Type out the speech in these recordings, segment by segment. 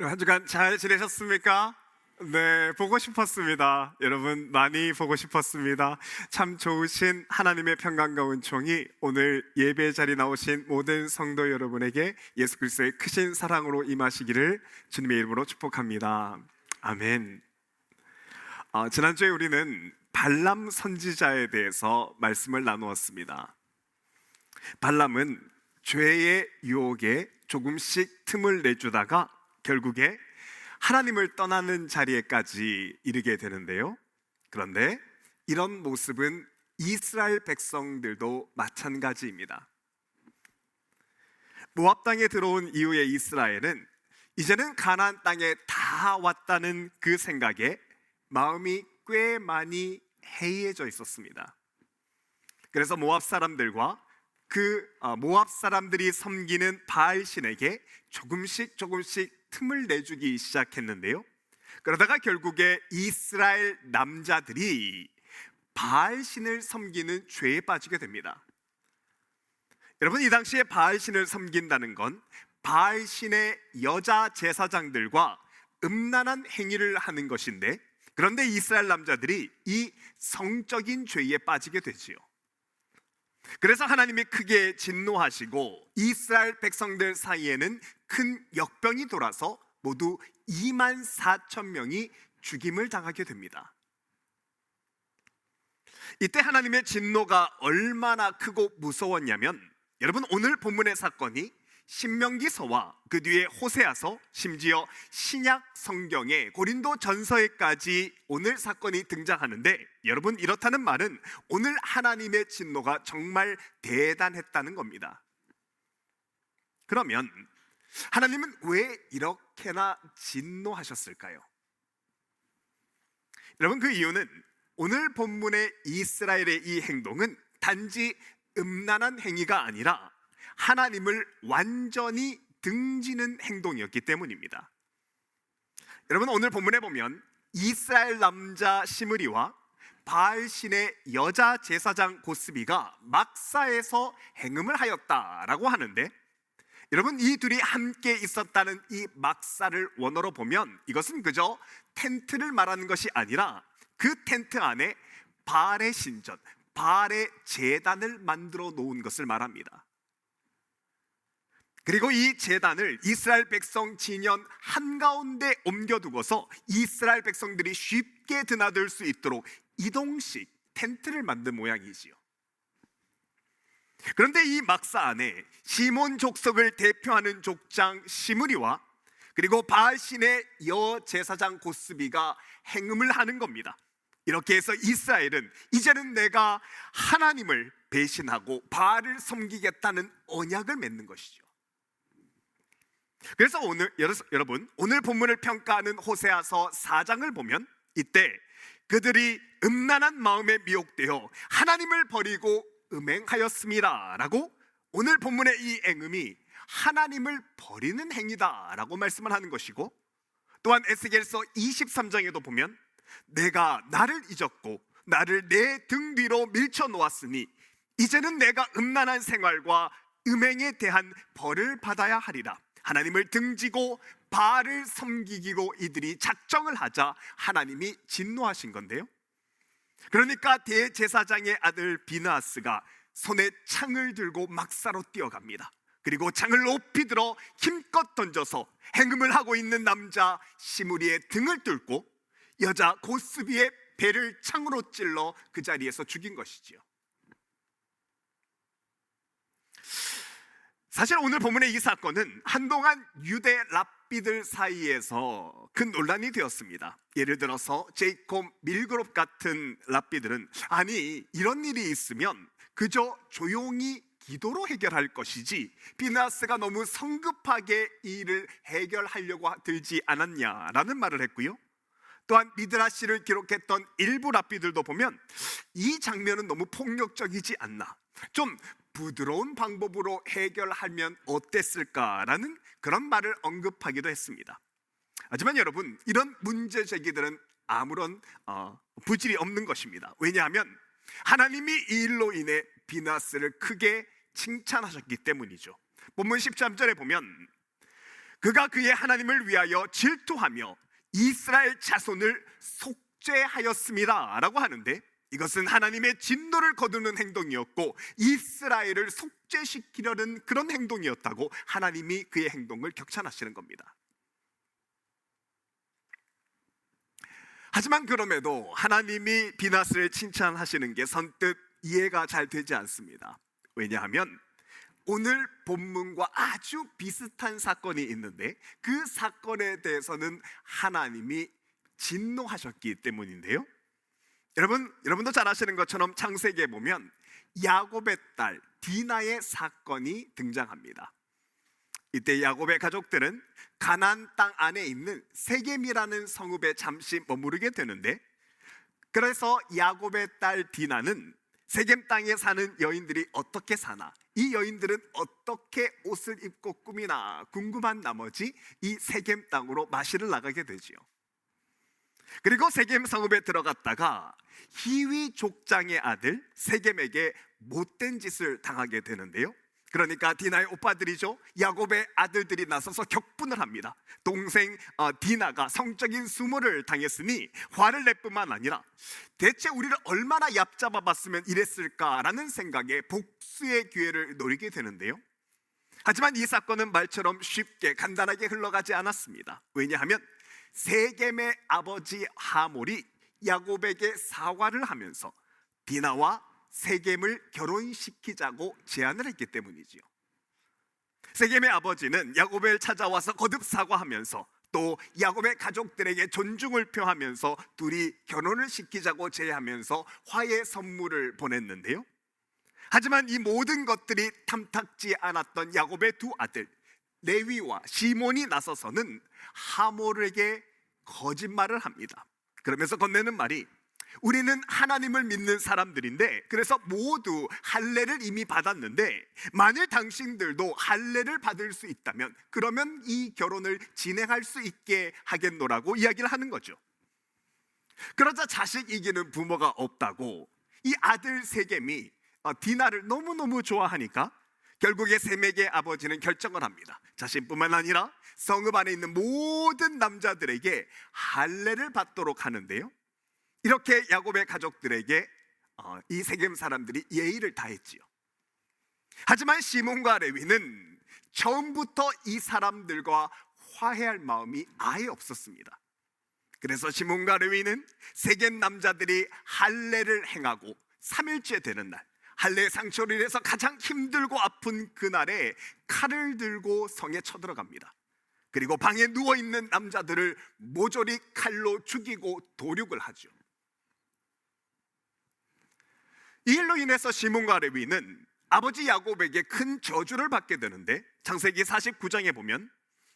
한 주간 잘 지내셨습니까? 네, 보고 싶었습니다. 여러분, 많이 보고 싶었습니다. 참 좋으신 하나님의 평강과 은총이 오늘 예배 자리 나오신 모든 성도 여러분에게 예수 그리스도의 크신 사랑으로 임하시기를 주님의 이름으로 축복합니다. 아멘. 지난주에 우리는 발람 선지자에 대해서 말씀을 나누었습니다. 발람은 죄의 유혹에 조금씩 틈을 내주다가 결국에 하나님을 떠나는 자리에까지 이르게 되는데요. 그런데 이런 모습은 이스라엘 백성들도 마찬가지입니다. 모압 땅에 들어온 이후에 이스라엘은 이제는 가나안 땅에 다 왔다는 그 생각에 마음이 꽤 많이 해이해져 있었습니다. 그래서 모압 사람들과 모압 사람들이 섬기는 바알 신에게 조금씩 틈을 내주기 시작했는데요. 그러다가 결국에 이스라엘 남자들이 바알 신을 섬기는 죄에 빠지게 됩니다. 여러분, 이 당시에 바알 신을 섬긴다는 건 바알 신의 여자 제사장들과 음란한 행위를 하는 것인데, 그런데 이스라엘 남자들이 이 성적인 죄에 빠지게 되지요. 그래서 하나님이 크게 진노하시고 이스라엘 백성들 사이에는 큰 역병이 돌아서 모두 24,000명이 죽임을 당하게 됩니다. 이때 하나님의 진노가 얼마나 크고 무서웠냐면, 여러분, 오늘 본문의 사건이 신명기서와 그 뒤에 호세아서, 심지어 신약 성경의 고린도 전서에까지 오늘 사건이 등장하는데, 여러분, 이렇다는 말은 오늘 하나님의 진노가 정말 대단했다는 겁니다. 그러면 하나님은 왜 이렇게나 진노하셨을까요? 여러분, 그 이유는 오늘 본문의 이스라엘의 이 행동은 단지 음란한 행위가 아니라 하나님을 완전히 등지는 행동이었기 때문입니다. 여러분, 오늘 본문에 보면 이스라엘 남자 시므리와 바알 신의 여자 제사장 고스비가 막사에서 행음을 하였다라고 하는데, 여러분, 이 둘이 함께 있었다는 이 막사를 원어로 보면 이것은 그저 텐트를 말하는 것이 아니라 그 텐트 안에 바알의 신전, 바알의 제단을 만들어 놓은 것을 말합니다. 그리고 이 제단을 이스라엘 백성 진영 한가운데 옮겨두고서 이스라엘 백성들이 쉽게 드나들 수 있도록 이동식 텐트를 만든 모양이지요. 그런데 이 막사 안에 시몬 족속을 대표하는 족장 시므리와 그리고 바알 신의 여제사장 고스비가 행음을 하는 겁니다. 이렇게 해서 이스라엘은 이제는 내가 하나님을 배신하고 바알을 섬기겠다는 언약을 맺는 것이죠. 그래서 여러분, 오늘 본문을 평가하는 호세아서 4장을 보면 이때 그들이 음란한 마음에 미혹되어 하나님을 버리고 음행하였습니다 라고, 오늘 본문의 이 행음이 하나님을 버리는 행위다 라고 말씀을 하는 것이고, 또한 에스겔서 23장에도 보면 내가 나를 잊었고 나를 내 등 뒤로 밀쳐 놓았으니 이제는 내가 음란한 생활과 음행에 대한 벌을 받아야 하리라. 하나님을 등지고 바알을 섬기기로 이들이 작정을 하자 하나님이 진노하신 건데요. 그러니까 대제사장의 아들 비느하스가 손에 창을 들고 막사로 뛰어갑니다. 그리고 창을 높이 들어 힘껏 던져서 행음을 하고 있는 남자 시므리의 등을 뚫고 여자 고스비의 배를 창으로 찔러 그 자리에서 죽인 것이지요. 사실 오늘 본문의 이 사건은 한동안 유대 랍비들 사이에서 큰 논란이 되었습니다. 예를 들어서 제이콥 밀그롭 같은 랍비들은, 아니, 이런 일이 있으면 그저 조용히 기도로 해결할 것이지 비느하스가 너무 성급하게 이 일을 해결하려고 들지 않았냐라는 말을 했고요. 또한 미드라시를 기록했던 일부 랍비들도 보면 이 장면은 너무 폭력적이지 않나, 좀 부드러운 방법으로 해결하면 어땠을까라는 그런 말을 언급하기도 했습니다. 하지만 여러분, 이런 문제 제기들은 아무런 부질이 없는 것입니다. 왜냐하면 하나님이 이 일로 인해 비느하스를 크게 칭찬하셨기 때문이죠. 본문 13절에 보면 그가 그의 하나님을 위하여 질투하며 이스라엘 자손을 속죄하였습니다 라고 하는데, 이것은 하나님의 진노를 거두는 행동이었고 이스라엘을 속죄시키려는 그런 행동이었다고 하나님이 그의 행동을 격찬하시는 겁니다. 하지만 그럼에도 하나님이 비나스를 칭찬하시는 게 선뜻 이해가 잘 되지 않습니다. 왜냐하면 오늘 본문과 아주 비슷한 사건이 있는데 그 사건에 대해서는 하나님이 진노하셨기 때문인데요. 여러분도 잘 아시는 것처럼 창세기에 보면 야곱의 딸 디나의 사건이 등장합니다. 이때 야곱의 가족들은 가나안 땅 안에 있는 세겜이라는 성읍에 잠시 머무르게 되는데, 그래서 야곱의 딸 디나는 세겜 땅에 사는 여인들이 어떻게 사나, 이 여인들은 어떻게 옷을 입고 꾸미나 궁금한 나머지 이 세겜 땅으로 마시러 나가게 되지요. 그리고 세겜 성읍에 들어갔다가 히위 족장의 아들 세겜에게 못된 짓을 당하게 되는데요. 그러니까 디나의 오빠들이죠, 야곱의 아들들이 나서서 격분을 합니다. 동생 디나가 성적인 수모를 당했으니 화를 낼 뿐만 아니라 대체 우리를 얼마나 얕잡아봤으면 이랬을까라는 생각에 복수의 기회를 노리게 되는데요. 하지만 이 사건은 말처럼 쉽게 간단하게 흘러가지 않았습니다. 왜냐하면 세겜의 아버지 하몰이 야곱에게 사과를 하면서 디나와 세겜을 결혼시키자고 제안을 했기 때문이지요. 세겜의 아버지는 야곱을 찾아와서 거듭 사과하면서 또 야곱의 가족들에게 존중을 표하면서 둘이 결혼을 시키자고 제안하면서 화해 선물을 보냈는데요. 하지만 이 모든 것들이 탐탁지 않았던 야곱의 두 아들 레위와 시몬이 나서서는 하몰에게 거짓말을 합니다. 그러면서 건네는 말이, 우리는 하나님을 믿는 사람들인데 그래서 모두 할례를 이미 받았는데 만일 당신들도 할례를 받을 수 있다면 그러면 이 결혼을 진행할 수 있게 하겠노라고 이야기를 하는 거죠. 그러자 자식 이기는 부모가 없다고 이 아들 세겜이 디나를 너무너무 좋아하니까 결국에 세겜의 아버지는 결정을 합니다. 자신뿐만 아니라 성읍 안에 있는 모든 남자들에게 할례를 받도록 하는데요. 이렇게 야곱의 가족들에게 이 세겜 사람들이 예의를 다했지요. 하지만 시몬과 레위는 처음부터 이 사람들과 화해할 마음이 아예 없었습니다. 그래서 시몬과 레위는 세겜 남자들이 할례를 행하고 3일째 되는 날, 할례 상처를 인해서 가장 힘들고 아픈 그날에 칼을 들고 성에 쳐들어갑니다. 그리고 방에 누워있는 남자들을 모조리 칼로 죽이고 도륙을 하죠. 이 일로 인해서 시몬과 레위는 아버지 야곱에게 큰 저주를 받게 되는데, 창세기 49장에 보면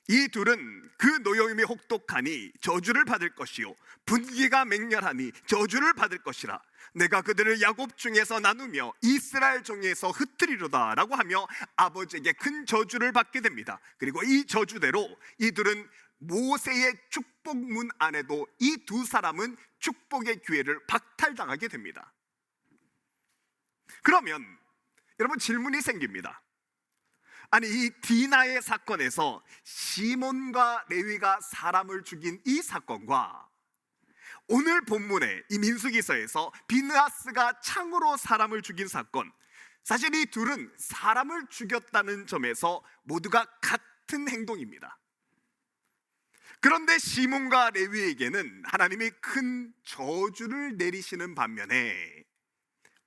이 둘은 그 노여움이 혹독하니 저주를 받을 것이요 분기가 맹렬하니 저주를 받을 것이라, 내가 그들을 야곱 중에서 나누며 이스라엘 중에서 흩트리로다 라고 하며 아버지에게 큰 저주를 받게 됩니다. 그리고 이 저주대로 이 둘은 모세의 축복문 안에도 이 두 사람은 축복의 기회를 박탈당하게 됩니다. 그러면 여러분 질문이 생깁니다. 아니, 이 디나의 사건에서 시몬과 레위가 사람을 죽인 이 사건과 오늘 본문의 이 민수기서에서 비느하스가 창으로 사람을 죽인 사건, 사실 이 둘은 사람을 죽였다는 점에서 모두가 같은 행동입니다. 그런데 시몬과 레위에게는 하나님이 큰 저주를 내리시는 반면에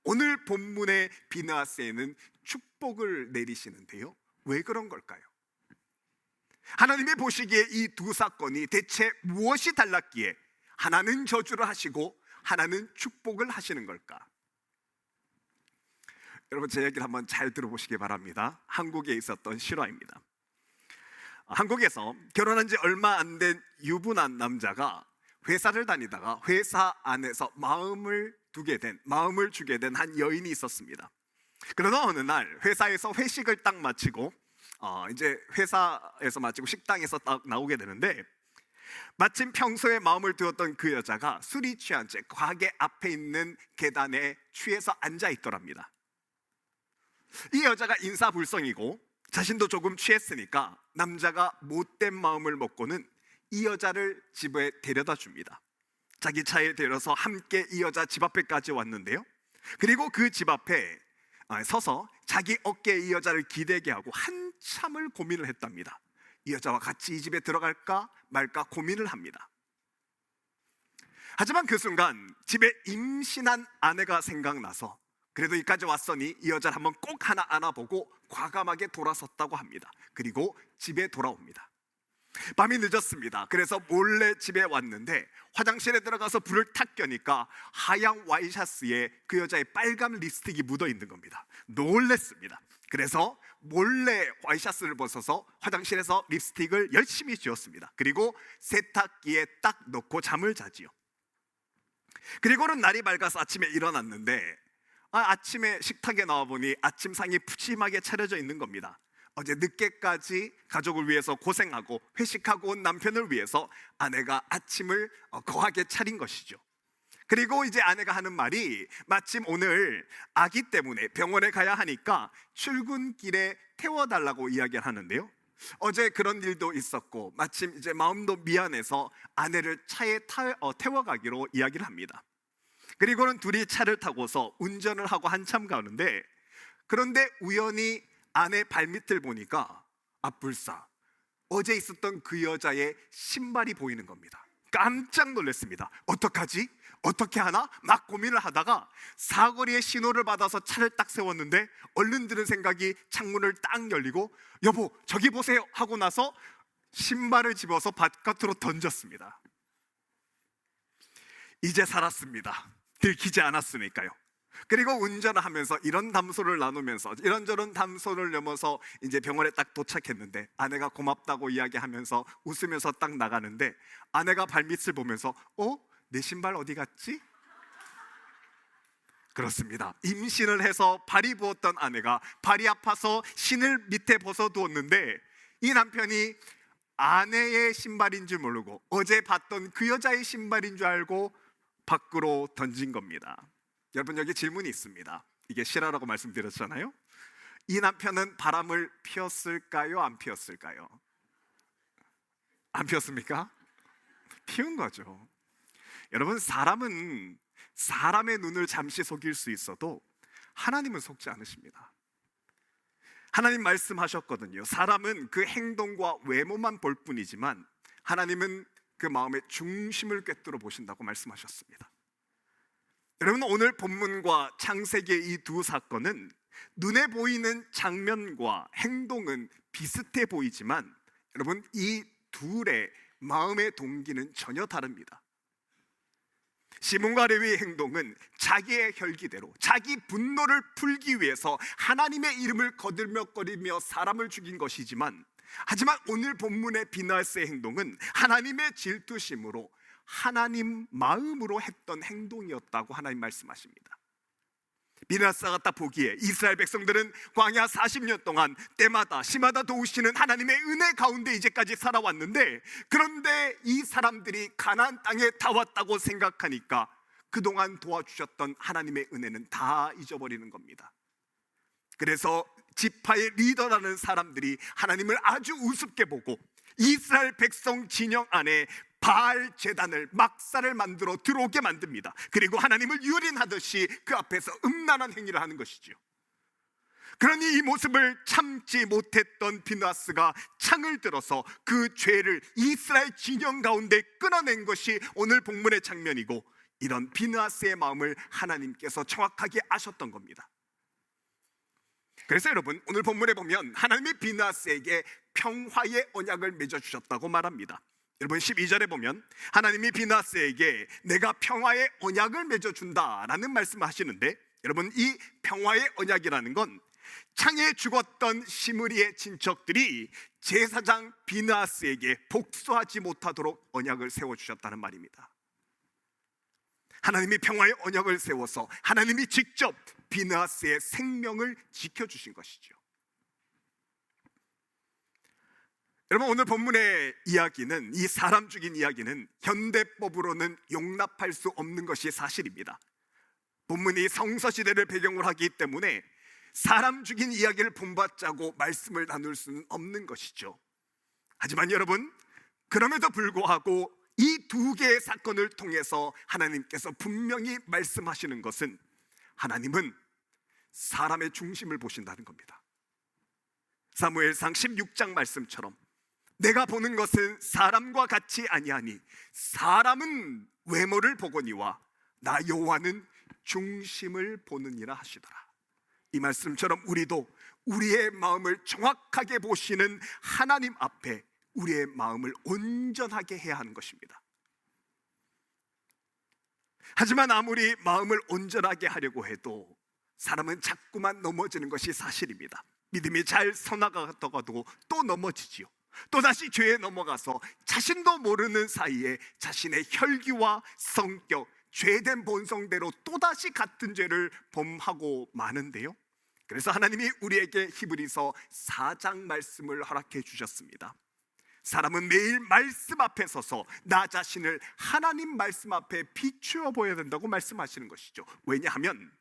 오늘 본문의 비느하스에는 축복을 내리시는데요. 왜 그런 걸까요? 하나님이 보시기에 이 두 사건이 대체 무엇이 달랐기에 하나는 저주를 하시고 하나는 축복을 하시는 걸까? 여러분, 제 얘기를 한번 잘 들어보시기 바랍니다. 한국에 있었던 실화입니다. 한국에서 결혼한 지 얼마 안 된 유부남 남자가 회사를 다니다가 회사 안에서 마음을 주게 된 한 여인이 있었습니다. 그러나 어느 날 회사에서 회식을 딱 마치고 이제 회사에서 마치고 식당에서 딱 나오게 되는데, 마침 평소에 마음을 두었던 그 여자가 술이 취한 채 가게 앞에 있는 계단에 취해서 앉아 있더랍니다. 이 여자가 인사불성이고 자신도 조금 취했으니까 남자가 못된 마음을 먹고는 이 여자를 집에 데려다 줍니다. 자기 차에 데려서 함께 이 여자 집 앞에까지 왔는데요, 그리고 그 집 앞에 서서 자기 어깨에 이 여자를 기대게 하고 한참을 고민을 했답니다. 이 여자와 같이 이 집에 들어갈까 말까 고민을 합니다. 하지만 그 순간 집에 임신한 아내가 생각나서 그래도 이까지 왔으니 이 여자를 한번 꼭 하나 안아보고 과감하게 돌아섰다고 합니다. 그리고 집에 돌아옵니다. 밤이 늦었습니다. 그래서 몰래 집에 왔는데 화장실에 들어가서 불을 탁 켜니까 하얀 와이셔츠에 그 여자의 빨간 립스틱이 묻어 있는 겁니다. 놀랬습니다. 그래서 몰래 와이셔츠를 벗어서 화장실에서 립스틱을 열심히 지웠습니다. 그리고 세탁기에 딱 넣고 잠을 자지요. 그리고는 날이 밝아서 아침에 일어났는데 아침에 식탁에 나와보니 아침상이 푸짐하게 차려져 있는 겁니다. 어제 늦게까지 가족을 위해서 고생하고 회식하고 온 남편을 위해서 아내가 아침을 거하게 차린 것이죠. 그리고 이제 아내가 하는 말이 마침 오늘 아기 때문에 병원에 가야 하니까 출근길에 태워달라고 이야기를 하는데요, 어제 그런 일도 있었고 마침 이제 마음도 미안해서 아내를 차에 태워가기로 이야기를 합니다. 그리고는 둘이 차를 타고서 운전을 하고 한참 가는데, 그런데 우연히 아내 발밑을 보니까 불사 어제 있었던 그 여자의 신발이 보이는 겁니다. 깜짝 놀랐습니다. 어떡하지? 어떻게 하나? 막 고민을 하다가 사거리에 신호를 받아서 차를 딱 세웠는데 얼른 드는 생각이 창문을 딱 열리고 여보 저기 보세요 하고 나서 신발을 집어서 바깥으로 던졌습니다. 이제 살았습니다. 들키지 않았으니까요. 그리고 운전을 하면서 이런 담소를 나누면서 이런저런 담소를 넘어서 이제 병원에 딱 도착했는데 아내가 고맙다고 이야기하면서 웃으면서 딱 나가는데 아내가 발밑을 보면서 내 신발 어디 갔지? 그렇습니다. 임신을 해서 발이 부었던 아내가 발이 아파서 신을 밑에 벗어두었는데 이 남편이 아내의 신발인 줄 모르고 어제 봤던 그 여자의 신발인 줄 알고 밖으로 던진 겁니다. 여러분 여기 질문이 있습니다. 이게 실화라고 말씀드렸잖아요. 이 남편은 바람을 피웠을까요? 안 피웠을까요? 안 피웠습니까? 피운 거죠. 여러분 사람은 사람의 눈을 잠시 속일 수 있어도 하나님은 속지 않으십니다. 하나님 말씀하셨거든요. 사람은 그 행동과 외모만 볼 뿐이지만 하나님은 그 마음의 중심을 꿰뚫어 보신다고 말씀하셨습니다. 여러분 오늘 본문과 창세기의 이 두 사건은 눈에 보이는 장면과 행동은 비슷해 보이지만 여러분 이 둘의 마음의 동기는 전혀 다릅니다. 시몬과 레위의 행동은 자기의 혈기대로 자기 분노를 풀기 위해서 하나님의 이름을 거들먹거리며 사람을 죽인 것이지만, 하지만 오늘 본문의 비나스의 행동은 하나님의 질투심으로 하나님 마음으로 했던 행동이었다고 하나님 말씀하십니다. 비나스가 딱 보기에 이스라엘 백성들은 광야 40년 동안 때마다 시마다 도우시는 하나님의 은혜 가운데 이제까지 살아왔는데, 그런데 이 사람들이 가나안 땅에 다 왔다고 생각하니까 그동안 도와주셨던 하나님의 은혜는 다 잊어버리는 겁니다. 그래서 지파의 리더라는 사람들이 하나님을 아주 우습게 보고 이스라엘 백성 진영 안에 바알 제단을 막사를 만들어 들어오게 만듭니다. 그리고 하나님을 유린하듯이 그 앞에서 음란한 행위를 하는 것이죠. 그러니 이 모습을 참지 못했던 비나스가 창을 들어서 그 죄를 이스라엘 진영 가운데 끊어낸 것이 오늘 본문의 장면이고, 이런 비나스의 마음을 하나님께서 정확하게 아셨던 겁니다. 그래서 여러분 오늘 본문에 보면 하나님이 비나스에게 평화의 언약을 맺어주셨다고 말합니다. 여러분 12절에 보면 하나님이 비나스에게 내가 평화의 언약을 맺어준다라는 말씀을 하시는데, 여러분 이 평화의 언약이라는 건 창에 죽었던 시므리의 친척들이 제사장 비나스에게 복수하지 못하도록 언약을 세워주셨다는 말입니다. 하나님이 평화의 언약을 세워서 하나님이 직접 비나스의 생명을 지켜주신 것이죠. 여러분 오늘 본문의 이야기는, 이 사람 죽인 이야기는 현대법으로는 용납할 수 없는 것이 사실입니다. 본문이 성서시대를 배경으로 하기 때문에 사람 죽인 이야기를 본받자고 말씀을 나눌 수는 없는 것이죠. 하지만 여러분, 그럼에도 불구하고 이 두 개의 사건을 통해서 하나님께서 분명히 말씀하시는 것은 하나님은 사람의 중심을 보신다는 겁니다. 사무엘상 16장 말씀처럼 내가 보는 것은 사람과 같이 아니하니 사람은 외모를 보거니와 나 여호와는 중심을 보느니라 하시더라. 이 말씀처럼 우리도 우리의 마음을 정확하게 보시는 하나님 앞에 우리의 마음을 온전하게 해야 하는 것입니다. 하지만 아무리 마음을 온전하게 하려고 해도 사람은 자꾸만 넘어지는 것이 사실입니다. 믿음이 잘 서나가다가도 또 넘어지지요. 또다시 죄에 넘어가서 자신도 모르는 사이에 자신의 혈기와 성격, 죄된 본성대로 또다시 같은 죄를 범하고 마는데요. 그래서 하나님이 우리에게 히브리서 4장 말씀을 허락해 주셨습니다. 사람은 매일 말씀 앞에 서서 나 자신을 하나님 말씀 앞에 비추어 보여야 된다고 말씀하시는 것이죠. 왜냐하면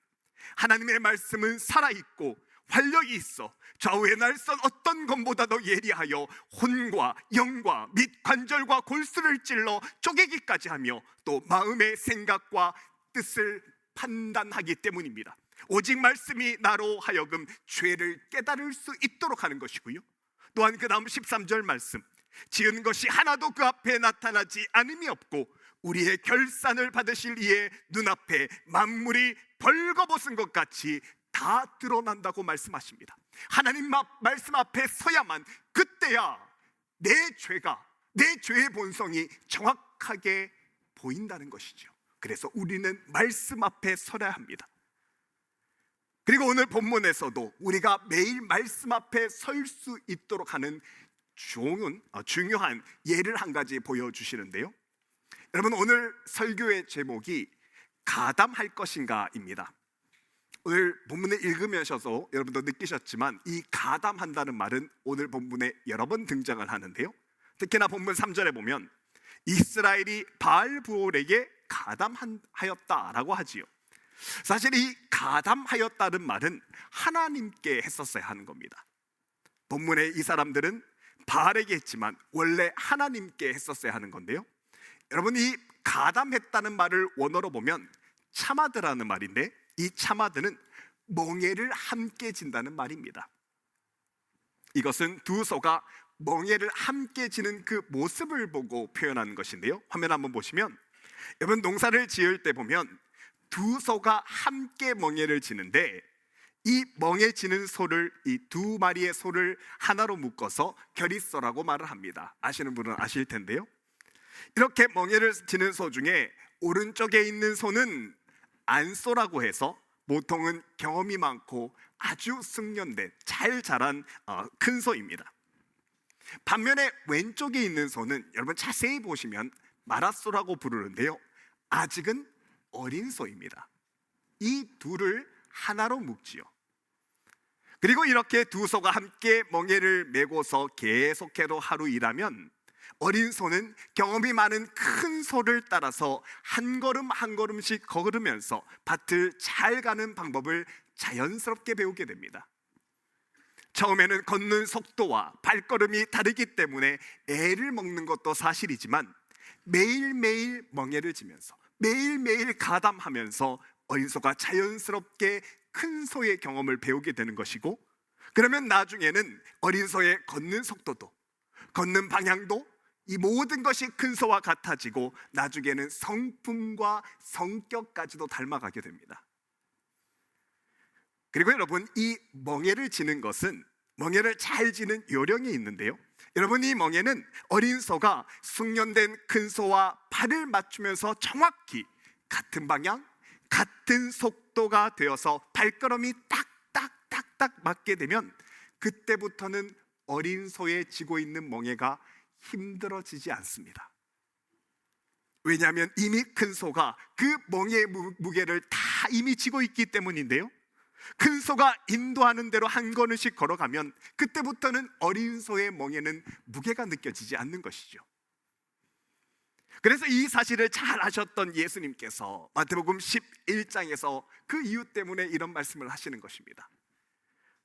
하나님의 말씀은 살아있고 활력이 있어 좌우에 날선 어떤 것보다도 예리하여 혼과 영과 및 관절과 골수를 찔러 쪼개기까지 하며 또 마음의 생각과 뜻을 판단하기 때문입니다. 오직 말씀이 나로 하여금 죄를 깨달을 수 있도록 하는 것이고요. 또한 그 다음 13절 말씀, 지은 것이 하나도 그 앞에 나타나지 않음이 없고 우리의 결산을 받으실 이의 눈앞에 만물이 벌거벗은 것 같이 다 드러난다고 말씀하십니다. 하나님 말씀 앞에 서야만 그때야 내 죄의 본성이 정확하게 보인다는 것이죠. 그래서 우리는 말씀 앞에 서야 합니다. 그리고 오늘 본문에서도 우리가 매일 말씀 앞에 설 수 있도록 하는 중요한 예를 한 가지 보여주시는데요. 여러분, 오늘 설교의 제목이 가담할 것인가입니다. 오늘 본문을 읽으면서도 여러분도 느끼셨지만 이 가담한다는 말은 오늘 본문에 여러 번 등장을 하는데요. 특히나 본문 3절에 보면 이스라엘이 바알브올에게 가담하였다라고 하지요. 사실 이 가담하였다는 말은 하나님께 했었어야 하는 겁니다. 본문에 이 사람들은 바알에게 했지만 원래 하나님께 했었어야 하는 건데요. 여러분, 이 가담했다는 말을 원어로 보면 차마드라는 말인데 이 차마드는 멍에를 함께 진다는 말입니다. 이것은 두 소가 멍에를 함께 지는 그 모습을 보고 표현하는 것인데요. 화면 한번 보시면 여러분, 농사를 지을 때 보면 두 소가 함께 멍에를 지는데 이 멍에 지는 소를, 이 두 마리의 소를 하나로 묶어서 결의소라고 말을 합니다. 아시는 분은 아실 텐데요. 이렇게 멍에를 지는 소 중에 오른쪽에 있는 소는 안소라고 해서 보통은 경험이 많고 아주 숙련된 잘 자란 큰 소입니다. 반면에 왼쪽에 있는 소는 여러분 자세히 보시면 마라소라고 부르는데요. 아직은 어린 소입니다. 이 둘을 하나로 묶지요. 그리고 이렇게 두 소가 함께 멍에를 메고서 계속해서 하루 일하면 어린 소는 경험이 많은 큰 소를 따라서 한 걸음 한 걸음씩 걸으면서 밭을 잘 가는 방법을 자연스럽게 배우게 됩니다. 처음에는 걷는 속도와 발걸음이 다르기 때문에 애를 먹는 것도 사실이지만 매일매일 멍에를 지면서 매일매일 가담하면서 어린 소가 자연스럽게 큰 소의 경험을 배우게 되는 것이고, 그러면 나중에는 어린 소의 걷는 속도도 걷는 방향도 이 모든 것이 큰 소와 같아지고 나중에는 성품과 성격까지도 닮아가게 됩니다. 그리고 여러분, 이 멍에를 지는 것은 멍에를 잘 지는 요령이 있는데요. 여러분, 이 멍에는 어린 소가 숙련된 큰 소와 발을 맞추면서 정확히 같은 방향, 같은 속도가 되어서 발걸음이 딱딱딱딱 맞게 되면 그때부터는 어린 소에 지고 있는 멍에가 힘들어지지 않습니다. 왜냐하면 이미 큰 소가 그 멍에의 무게를 다 이미 지고 있기 때문인데요. 큰 소가 인도하는 대로 한 걸음씩 걸어가면 그때부터는 어린 소의 멍에는 무게가 느껴지지 않는 것이죠. 그래서 이 사실을 잘 아셨던 예수님께서 마태복음 11장에서 그 이유 때문에 이런 말씀을 하시는 것입니다.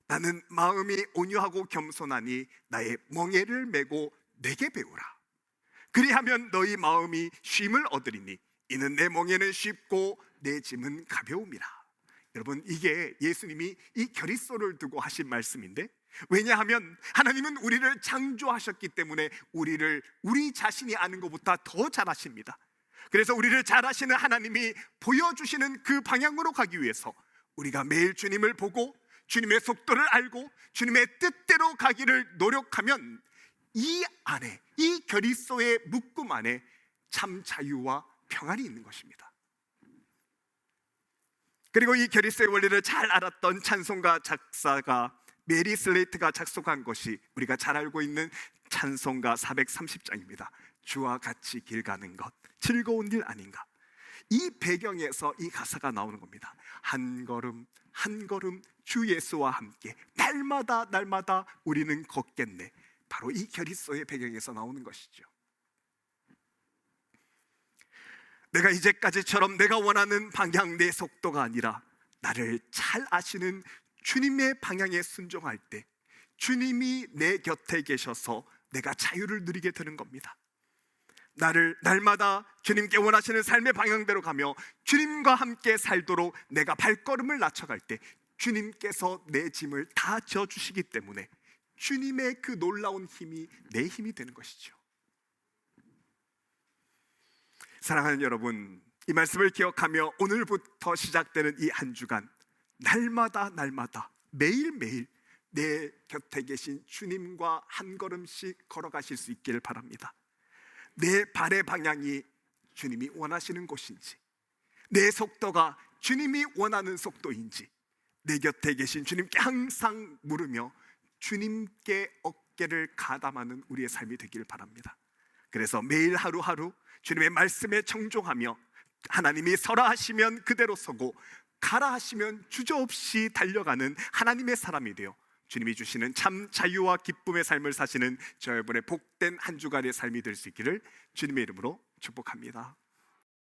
나는 마음이 온유하고 겸손하니 나의 멍에를 메고 내게 배우라. 그리하면 너희 마음이 쉼을 얻으리니 이는 내 멍에는 쉽고 내 짐은 가벼움이라. 여러분, 이게 예수님이 이 결의소를 두고 하신 말씀인데, 왜냐하면 하나님은 우리를 창조하셨기 때문에 우리를 우리 자신이 아는 것보다 더 잘 아십니다. 그래서 우리를 잘 아시는 하나님이 보여주시는 그 방향으로 가기 위해서 우리가 매일 주님을 보고 주님의 속도를 알고 주님의 뜻대로 가기를 노력하면 이 안에, 이 결의소의 묶음 안에 참 자유와 평안이 있는 것입니다. 그리고 이 결의소의 원리를 잘 알았던 찬송가 작사가 메리 슬레이트가 작곡한 것이 우리가 잘 알고 있는 찬송가 430장입니다. 주와 같이 길 가는 것 즐거운 일 아닌가. 이 배경에서 이 가사가 나오는 겁니다. 한 걸음 한 걸음 주 예수와 함께 날마다 날마다 우리는 걷겠네. 바로 이 결의소의 배경에서 나오는 것이죠. 내가 이제까지처럼 내가 원하는 방향, 내 속도가 아니라 나를 잘 아시는 주님의 방향에 순종할 때 주님이 내 곁에 계셔서 내가 자유를 누리게 되는 겁니다. 나를 날마다 주님께 원하시는 삶의 방향대로 가며 주님과 함께 살도록 내가 발걸음을 낮춰갈 때 주님께서 내 짐을 다 져주시기 때문에 주님의 그 놀라운 힘이 내 힘이 되는 것이죠. 사랑하는 여러분, 이 말씀을 기억하며 오늘부터 시작되는 이 한 주간 날마다 날마다 매일매일 내 곁에 계신 주님과 한 걸음씩 걸어가실 수 있기를 바랍니다. 내 발의 방향이 주님이 원하시는 곳인지, 내 속도가 주님이 원하는 속도인지 내 곁에 계신 주님께 항상 물으며 주님께 어깨를 가담하는 우리의 삶이 되기를 바랍니다. 그래서 매일 하루하루 주님의 말씀에 청종하며 하나님이 서라 하시면 그대로 서고 가라 하시면 주저없이 달려가는 하나님의 사람이 되어 주님이 주시는 참 자유와 기쁨의 삶을 사시는 저 여러분의 복된 한 주간의 삶이 될 수 있기를 주님의 이름으로 축복합니다.